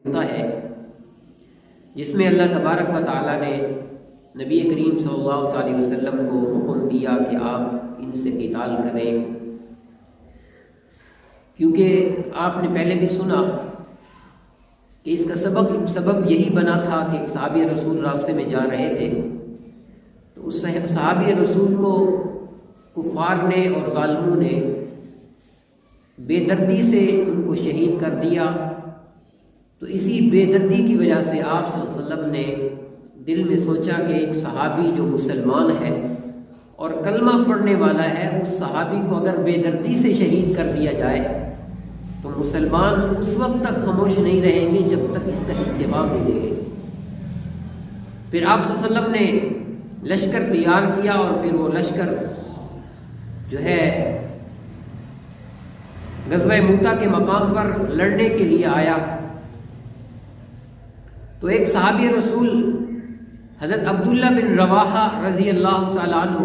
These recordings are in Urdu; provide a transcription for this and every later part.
ہوتا ہے جس میں اللہ تبارک و تعالیٰ نے نبی کریم صلی اللہ علیہ وسلم کو حکم دیا کہ آپ ان سے قتال کریں، کیونکہ آپ نے پہلے بھی سنا کہ اس کا سبب یہی بنا تھا کہ ایک صحابی رسول راستے میں جا رہے تھے، تو اس صحابی رسول کو کفار نے اور ظالموں نے بے دردی سے ان کو شہید کر دیا۔ تو اسی بے دردی کی وجہ سے آپ صلی اللہ علیہ وسلم نے دل میں سوچا کہ ایک صحابی جو مسلمان ہے اور کلمہ پڑھنے والا ہے، اس صحابی کو اگر بے دردی سے شہید کر دیا جائے تو مسلمان اس وقت تک خاموش نہیں رہیں گے جب تک اس کا اتباع ملے گا۔ پھر آپ صلی اللہ علیہ وسلم نے لشکر تیار کیا اور پھر وہ لشکر جو ہے غزوہ موتا کے مقام پر لڑنے کے لیے آیا۔ تو ایک صحابی رسول حضرت عبداللہ بن رواحہ رضی اللہ تعالیٰ عنہ،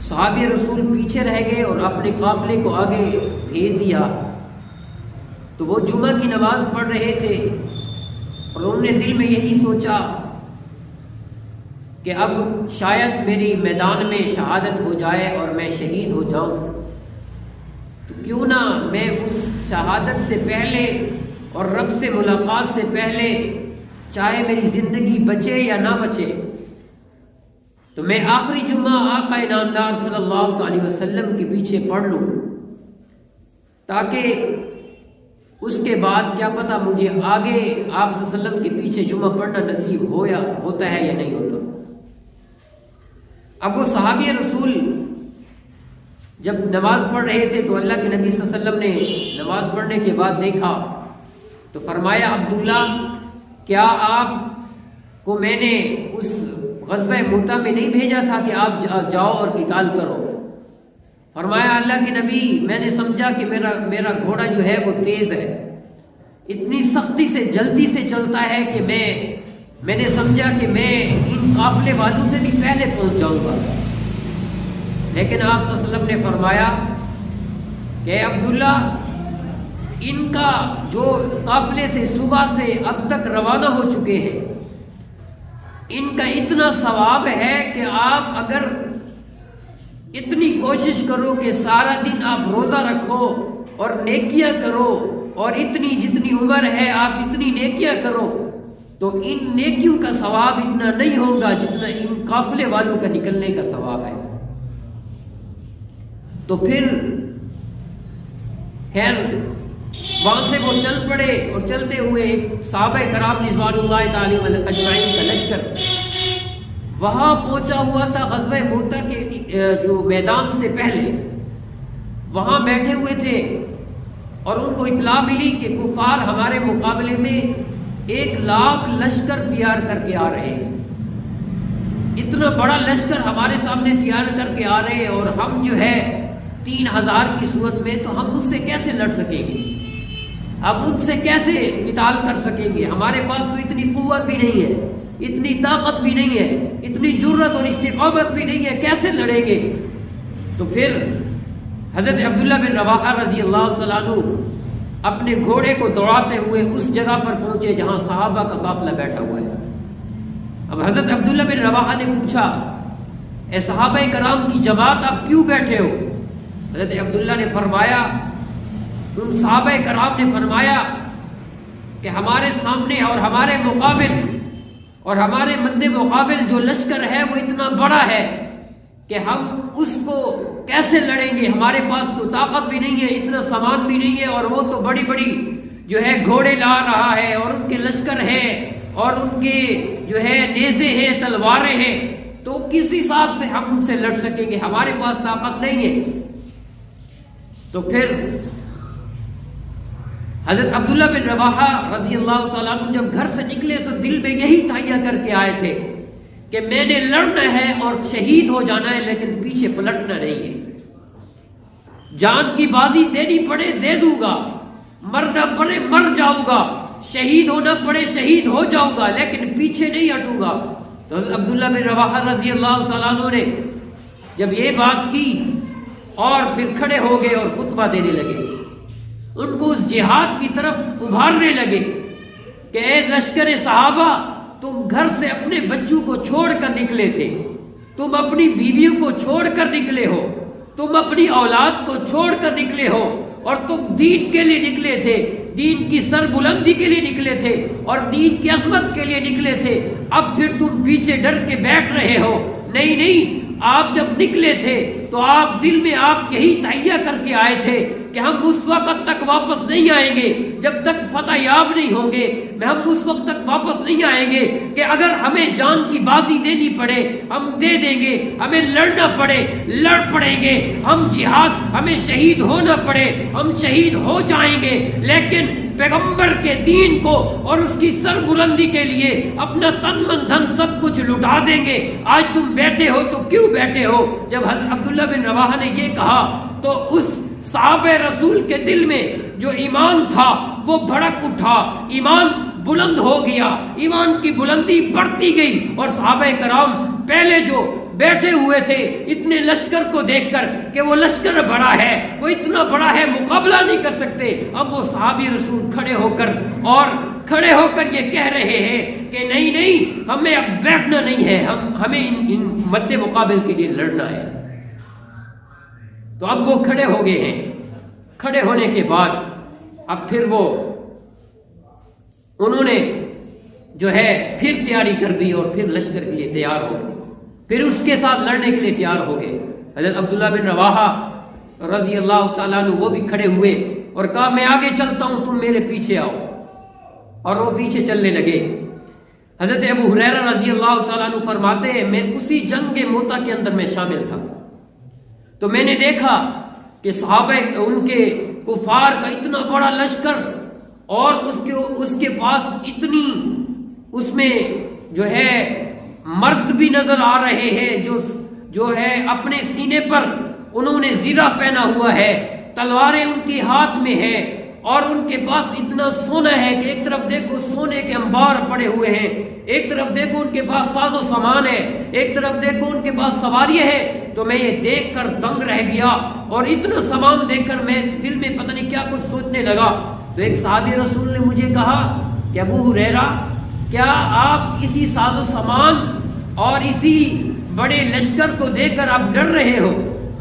صحابی رسول پیچھے رہ گئے اور اپنے قافلے کو آگے بھیج دیا۔ تو وہ جمعہ کی نماز پڑھ رہے تھے اور انہوں نے دل میں یہی سوچا کہ اب شاید میری میدان میں شہادت ہو جائے اور میں شہید ہو جاؤں، تو کیوں نہ میں اس شہادت سے پہلے اور رب سے ملاقات سے پہلے، چاہے میری زندگی بچے یا نہ بچے، تو میں آخری جمعہ آقا انعامدار صلی اللہ علیہ وسلم کے پیچھے پڑھ لوں، تاکہ اس کے بعد کیا پتہ مجھے آگے آپ صلی اللہ علیہ وسلم کے پیچھے جمعہ پڑھنا نصیب ہوتا ہے یا نہیں ہوتا۔ اب وہ صحابی رسول جب نماز پڑھ رہے تھے تو اللہ کے نبی صلی اللہ علیہ وسلم نے نماز پڑھنے کے بعد دیکھا تو فرمایا، عبداللہ کیا آپ کو میں نے اس غزوہ موتا میں نہیں بھیجا تھا کہ آپ جاؤ اور قتال کرو؟ فرمایا، اللہ کے نبی میں نے سمجھا کہ میرا گھوڑا جو ہے وہ تیز ہے، اتنی سختی سے جلدی سے چلتا ہے کہ میں نے سمجھا کہ میں ان قافلے والوں سے بھی پہلے پہنچ جاؤں گا۔ لیکن آپ صلی اللہ علیہ وسلم نے فرمایا کہ عبداللہ، ان کا جو قافلے سے صبح سے اب تک روانہ ہو چکے ہیں، ان کا اتنا ثواب ہے کہ آپ اگر اتنی کوشش کرو کہ سارا دن آپ روزہ رکھو اور نیکیاں کرو، اور جتنی عمر ہے آپ اتنی نیکیاں کرو، تو ان نیکیوں کا ثواب اتنا نہیں ہوگا جتنا ان قافلے والوں کا نکلنے کا ثواب ہے۔ تو پھر خیر وہاں سے وہ چل پڑے اور چلتے ہوئے ایک صحابہ کرام رضوان اللہ تعالی اجمعین کا لشکر وہاں پہنچا ہوا تھا غزوہ موتا کے جو میدان سے پہلے، وہاں بیٹھے ہوئے تھے، اور ان کو اطلاع ملی کہ کفار ہمارے مقابلے میں 1,00,000 لشکر تیار کر کے آ رہے ہیں، اتنا بڑا لشکر ہمارے سامنے تیار کر کے آ رہے ہیں، اور ہم جو ہے 3,000 کی صورت میں تو ہم اس سے کیسے لڑ سکیں گے، اب ان سے کیسے قتال کر سکیں گے؟ ہمارے پاس تو اتنی قوت بھی نہیں ہے، اتنی طاقت بھی نہیں ہے، اتنی جرت اور استقامت بھی نہیں ہے، کیسے لڑیں گے؟ تو پھر حضرت عبداللہ بن رواحہ رضی اللہ تعالیٰ عنہ اپنے گھوڑے کو دوڑاتے ہوئے اس جگہ پر پہنچے جہاں صحابہ کا قافلہ بیٹھا ہوا ہے۔ اب حضرت عبداللہ بن رواحہ نے پوچھا، اے صحابہ کرام کی جماعت، آپ کیوں بیٹھے ہو؟ حضرت عبداللہ نے فرمایا، ان صحابہ کرام نے فرمایا کہ ہمارے سامنے اور ہمارے مقابل اور ہمارے مد مقابل جو لشکر ہے وہ اتنا بڑا ہے کہ ہم اس کو کیسے لڑیں گے؟ ہمارے پاس تو طاقت بھی نہیں ہے، اتنا سامان بھی نہیں ہے، اور وہ تو بڑی بڑی جو ہے گھوڑے لا رہا ہے، اور ان کے لشکر ہیں، اور ان کے جو ہے نیزے ہیں، تلواریں ہیں، تو کس حساب سے ہم ان سے لڑ سکیں گے؟ ہمارے پاس طاقت نہیں ہے۔ تو پھر حضرت عبداللہ بن رواحہ رضی اللہ تعالیٰ عنہ جب گھر سے نکلے تو دل میں یہی تہیہ کر کے آئے تھے کہ میں نے لڑنا ہے اور شہید ہو جانا ہے، لیکن پیچھے پلٹنا نہیں ہے، جان کی بازی دینی پڑے دے دوں گا، مرنا پڑے مر جاؤں گا، شہید ہونا پڑے شہید ہو جاؤں گا، لیکن پیچھے نہیں ہٹوں گا۔ تو حضرت عبداللہ بن رواحہ رضی اللہ تعالیٰ عنہ نے جب یہ بات کی اور پھر کھڑے ہو گئے اور خطبہ دینے لگے، ان کو اس جہاد کی طرف ابھارنے لگے کہ اے لشکر صحابہ، تم گھر سے اپنے بچوں کو چھوڑ کر نکلے تھے، تم اپنی بیویوں کو چھوڑ کر نکلے ہو، تم اپنی اولاد کو چھوڑ کر نکلے ہو، اور تم دین کے لیے نکلے تھے، دین کی سر بلندی کے لیے نکلے تھے، اور دین کی عظمت کے لیے نکلے تھے۔ اب پھر تم پیچھے ڈر کے بیٹھ رہے ہو۔ نہیں نہیں، آپ جب نکلے تھے تو آپ دل میں آپ یہی تہیہ کر کے آئے تھے کہ ہم اس وقت تک واپس نہیں آئیں گے جب تک فتح یاب نہیں ہوں گے، ہم اس وقت تک واپس نہیں آئیں گے کہ اگر ہمیں جان کی بازی دینی پڑے ہم دے دیں گے، ہمیں لڑنا پڑے لڑ پڑیں گے، ہم جہاد ہمیں شہید ہونا پڑے ہم شہید ہو جائیں گے، لیکن پیغمبر کے دین کو اور اس کی سر بلندی کے لیے اپنا تن من دھن سب کچھ لٹا دیں گے۔ آج تم بیٹھے ہو تو کیوں بیٹھے ہو؟ جب حضرت عبداللہ بن رواحہ نے یہ کہا تو اس صحابہ رسول کے دل میں جو ایمان تھا وہ بھڑک اٹھا، ایمان بلند ہو گیا، ایمان کی بلندی بڑھتی گئی، اور صحابہ کرام پہلے جو بیٹھے ہوئے تھے اتنے لشکر کو دیکھ کر کہ وہ لشکر بڑا ہے، وہ اتنا بڑا ہے مقابلہ نہیں کر سکتے، اب وہ صحابی رسول کھڑے ہو کر یہ کہہ رہے ہیں کہ نہیں نہیں، ہمیں اب بیٹھنا نہیں ہے، ہمیں ان مد مقابل کے لیے لڑنا ہے۔ تو اب وہ کھڑے ہو گئے ہیں، کھڑے ہونے کے بعد اب پھر انہوں نے جو ہے پھر تیاری کر دی اور پھر لشکر کے لیے تیار ہو گئے، پھر اس کے ساتھ لڑنے کے لیے تیار ہو گئے۔ حضرت عبداللہ بن رواحہ رضی اللہ تعالیٰ عنہ وہ بھی کھڑے ہوئے اور کہا میں آگے چلتا ہوں، تم میرے پیچھے آؤ، اور وہ پیچھے چلنے لگے۔ حضرت ابو ہریرہ رضی اللہ تعالیٰ عنہ فرماتے ہیں میں اسی جنگ موتا کے اندر میں شامل تھا، تو میں نے دیکھا کہ صحابہ ان کے کفار کا اتنا بڑا لشکر، اور اس کے پاس اتنی اس میں جو ہے مرد بھی نظر آ رہے ہیں جو ہے اپنے سینے پر انہوں نے زرہ پہنا ہوا ہے، تلواریں ان کے ہاتھ میں ہیں، اور ان کے پاس اتنا سونا ہے کہ ایک طرف دیکھو سونے کے انبار پڑے ہوئے ہیں، ایک طرف دیکھو ان کے پاس ساز و سامان ہے، ایک طرف دیکھو ان کے پاس سواریاں ہیں۔ تو میں یہ دیکھ کر دنگ رہ گیا، اور اتنا سامان دیکھ کر میں دل میں پتہ نہیں کیا کچھ سوچنے لگا۔ تو ایک صحابی رسول نے مجھے کہا کہ ابو ہریرہ، کیا آپ اسی ساز و سامان اور اسی بڑے لشکر کو دیکھ کر آپ ڈر رہے ہو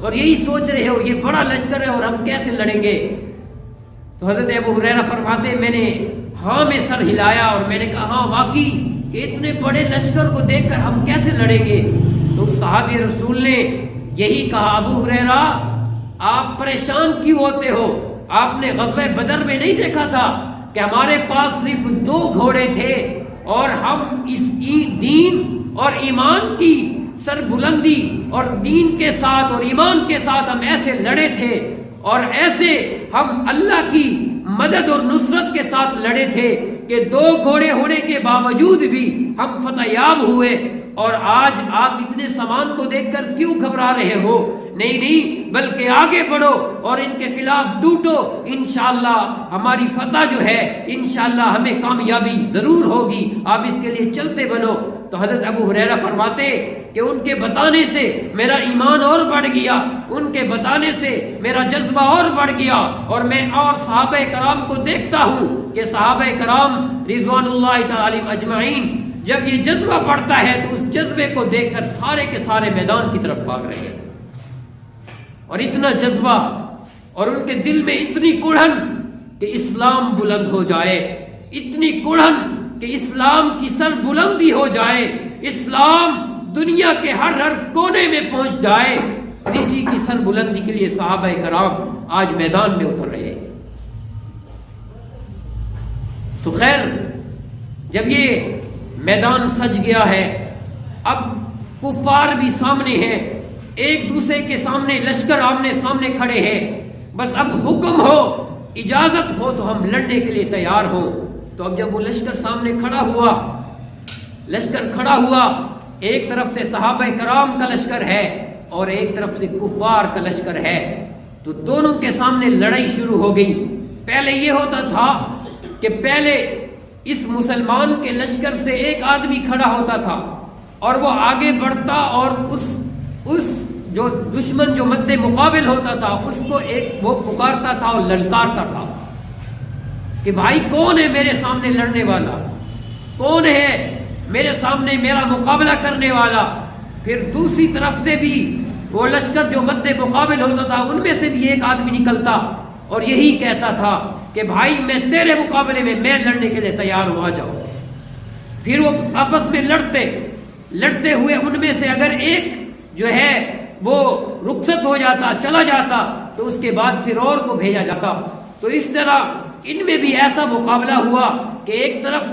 اور یہی سوچ رہے ہو یہ بڑا لشکر ہے اور ہم کیسے لڑیں گے؟ تو حضرت ابو ہریرہ فرماتے میں نے ہاں میں سر ہلایا اور میں نے کہا ہاں واقعی کہ اتنے بڑے لشکر کو دیکھ کر ہم کیسے لڑیں گے؟ تو صحابی رسول نے یہی کہا ابو ہریرہ آپ پریشان کیوں ہوتے ہو؟ آپ نے غزوہ بدر میں نہیں دیکھا تھا کہ ہمارے پاس صرف 2 گھوڑے تھے اور ہم اس دین اور ایمان کی سر بلندی اور دین کے ساتھ اور ایمان کے ساتھ ہم ایسے لڑے تھے، اور ایسے ہم اللہ کی مدد اور نصرت کے ساتھ لڑے تھے کہ 2 گھوڑے ہونے کے باوجود بھی ہم فتح یاب ہوئے، اور آج آپ اتنے سامان کو دیکھ کر کیوں گھبرا رہے ہو؟ نہیں نہیں، بلکہ آگے بڑھو اور ان کے خلاف ٹوٹو، انشاءاللہ ہماری فتح جو ہے انشاءاللہ ہمیں کامیابی ضرور ہوگی، آپ اس کے لیے چلتے بنو۔ تو حضرت ابو ہریرہ فرماتے کہ ان کے بتانے سے میرا ایمان اور بڑھ گیا، ان کے بتانے سے میرا جذبہ اور بڑھ گیا، اور میں اور صحابہ کرام کو دیکھتا ہوں کہ صحابہ کرام رضوان اللہ تعالی اجمعین جب یہ جذبہ بڑھتا ہے تو اس جذبے کو دیکھ کر سارے کے سارے میدان کی طرف بھاگ رہے ہیں، اور اتنا جذبہ اور ان کے دل میں اتنی کڑھن کہ اسلام بلند ہو جائے، اتنی کڑھن کہ اسلام کی سر بلندی ہو جائے، اسلام دنیا کے ہر کونے میں پہنچ جائے، اور اسی کی سر بلندی کے لیے صحابہ کرام آج میدان میں اتر رہے ہیں۔ تو خیر جب یہ میدان سج گیا ہے، اب کفار بھی سامنے ہیں، ایک دوسرے کے سامنے لشکر آمنے سامنے کھڑے ہیں، بس اب حکم ہو اجازت ہو تو ہم لڑنے کے لیے تیار ہوں۔ تو اب جب وہ لشکر سامنے کھڑا ہوا، ایک طرف سے صحابہ کرام کا لشکر ہے اور ایک طرف سے کفار کا لشکر ہے، تو دونوں کے سامنے لڑائی شروع ہو گئی۔ پہلے یہ ہوتا تھا کہ پہلے اس مسلمان کے لشکر سے ایک آدمی کھڑا ہوتا تھا اور وہ آگے بڑھتا اور اس جو دشمن جو مد مقابل ہوتا تھا اس کو وہ پکارتا تھا اور للکارتا تھا کہ بھائی کون ہے میرے سامنے لڑنے والا، کون ہے میرے سامنے میرا مقابلہ کرنے والا. پھر دوسری طرف سے بھی وہ لشکر جو مد مقابل ہوتا تھا ان میں سے بھی ایک آدمی نکلتا اور یہی کہتا تھا کہ بھائی میں تیرے مقابلے میں لڑنے کے لیے تیار ہوں، آ جاؤ. پھر وہ آپس میں لڑتے ہوئے ان میں سے اگر ایک جو ہے وہ رخصت ہو جاتا، چلا جاتا، تو اس کے بعد پھر اور کو بھیجا جاتا. تو اس طرح ان میں بھی ایسا مقابلہ ہوا کہ ایک طرف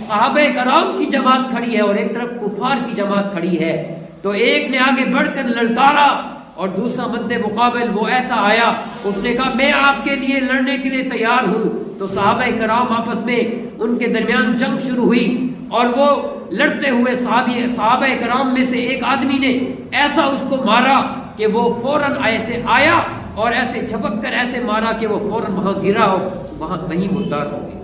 صحابہ کرام کی جماعت کھڑی ہے اور ایک طرف کفار کی جماعت کھڑی ہے. تو ایک نے آگے بڑھ کر للکارا اور دوسرا مد مقابل وہ ایسا آیا، اس نے کہا میں آپ کے لیے لڑنے کے لیے تیار ہوں. تو صحابہ کرام آپس میں ان کے درمیان جنگ شروع ہوئی اور وہ لڑتے ہوئے صحابہ کرام میں سے ایک آدمی نے ایسا اس کو مارا کہ وہ فوراً ایسے آیا اور ایسے جھپک کر ایسے مارا کہ وہ فوراً وہاں گرا اور وہیں مردار ہو گیا.